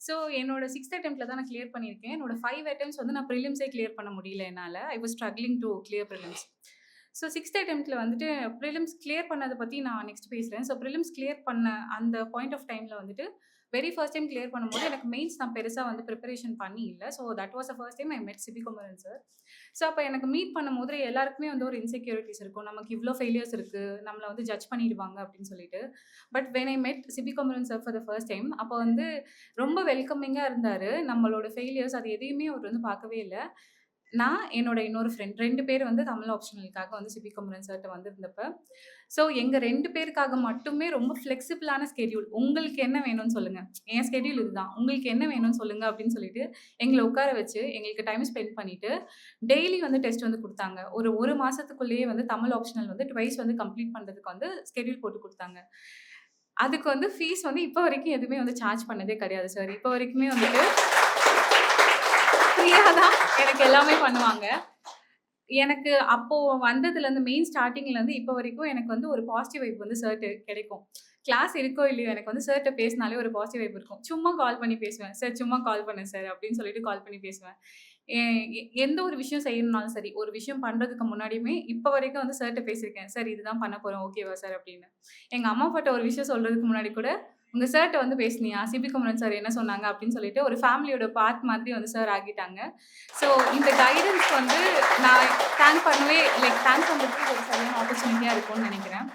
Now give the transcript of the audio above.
So என்னோட 6த் அட்டெம்ப்ட்ல தான் நான் கிளியர் பண்ணியிருக்கேன். என்னோட 5 அட்டெம்ப்ட்ஸ் வந்து நான் பிரிலிம்ஸே கிளியர் பண்ண முடியல என்னால. I was struggling to clear prelims. So 6த் அட்டெம்ப்ட்ல வந்துட்டு பிரிலிம்ஸ் கிளியர் பண்ணத பத்தி நான் நெக்ஸ்ட் பேசுறேன். ஸோ பிரிலிம்ஸ் கிளியர் பண்ண அந்த பாயிண்ட் ஆஃப் டைம்ல வந்துட்டு வெரி ஃபர்ஸ்ட் டைம் கிளியர் பண்ணும்போது எனக்கு மெயின்ஸ் நான் பெருசா வந்து பிரிப்பரேஷன் பண்ணி இல்ல. So that was the first time I met Sibi Kumaran sir. So அப்ப எனக்கு மீட் பண்ணும்போது எல்லாருக்குமே வந்து ஒரு இன்செக்யூரிட்டீஸ் இருக்கும். நமக்கு இவ்ளோ ஃபெயிலியர்ஸ் இருக்கு. நம்மள வந்து ஜட்ஜ் பண்ணிடுவாங்க அப்படின்னு சொல்லிட்டு. But when I met Sibi Kumaran sir for the first time அப்ப வந்து ரொம்ப வெல்கமிங்கா இருந்தாரு. நம்மளோட ஃபெயிலியர்ஸ் அது எதையுமே அவர் வந்து பார்க்கவே இல்ல. நான், என்னோட இன்னொரு ஃப்ரெண்ட் 2 பேர் வந்து தமிழ் ஆப்ஷனலுக்காக வந்து சிபி குமரன் சார்ட்ட வந்திருந்தப்ப, ஸோ எங்க 2 பேருக்காக மட்டுமே ரொம்ப ஃப்ளெக்சிபிளான ஸ்கெட்யூல். உங்களுக்கு என்ன வேணும்னு சொல்லுங்க. என் ஸ்கெட்யூல் இதுதான். உங்களுக்கு என்ன வேணும்னு சொல்லுங்க அப்படின்னு சொல்லிட்டு, எங்கள உட்கார வச்சு, எங்களுக்கு டைம் ஸ்பெண்ட் பண்ணிட்டு, டெய்லி வந்து டெஸ்ட் வந்து குடுத்தாங்க. ஒரு 1 மாசத்துக்குள்ளேயே வந்து தமிழ் ஆப்ஷனல் வந்து ட்வைஸ் வந்து கம்ப்ளீட் பண்றதுக்கு வந்து ஸ்கெட்யூல் போட்டு குடுத்தாங்க. அதுக்கு வந்து ஃபீஸ் வந்து இப்ப வரைக்கும் எதுவுமே வந்து சார்ஜ் பண்ணதே கிடையாது சார். இப்ப வரைக்குமே வந்துட்டு ஃப்ரீயா தான் எனக்கு எல்லாமே பண்ணுவாங்க. எனக்கு அப்போ வந்ததுலருந்து மெயின் ஸ்டார்ட்டிங்லேருந்து இப்போ வரைக்கும் எனக்கு வந்து ஒரு பாசிட்டிவ் வைப் வந்து சார்ட்ட கிடைக்கும். கிளாஸ் இருக்கோ இல்லையோ எனக்கு வந்து சார்ட்ட பேசினாலே ஒரு பாசிட்டிவ் வைப் இருக்கும். சும்மா கால் பண்ணி பேசுவேன். "சார் சும்மா கால் பண்ணேன் சார்" அப்படின்னு சொல்லிட்டு கால் பண்ணி பேசுவேன். எ எ எந்த ஒரு விஷயம் செய்யணும்னாலும் சரி, ஒரு விஷயம் பண்றதுக்கு முன்னாடியுமே இப்ப வரைக்கும் வந்து சார்ட்ட பேசியிருக்கேன். "சார் இதுதான் பண்ண போறோம். ஓகேவா சார்?" அப்படின்னு. எங்க அம்மா அப்பாட்ட ஒரு விஷயம் சொல்றதுக்கு முன்னாடி கூட, "உங்க சார்ட்ட வந்து பேசினியா? சிபி குமரன் சார் என்ன சொன்னாங்க?" அப்படின்னு சொல்லிட்டு ஒரு ஃபேமிலியோட பார்ட் மாதிரி வந்து சார் ஆகிட்டாங்க. ஸோ இந்த கைடன்ஸ்க்கு வந்து நான் தேங்க் பண்ணவே தேங்க் பண்றதுக்கு ஒரு சரியான ஆப்பர்ச்சுனிட்டியா இருக்கும்னு நெனைக்கிறேன்.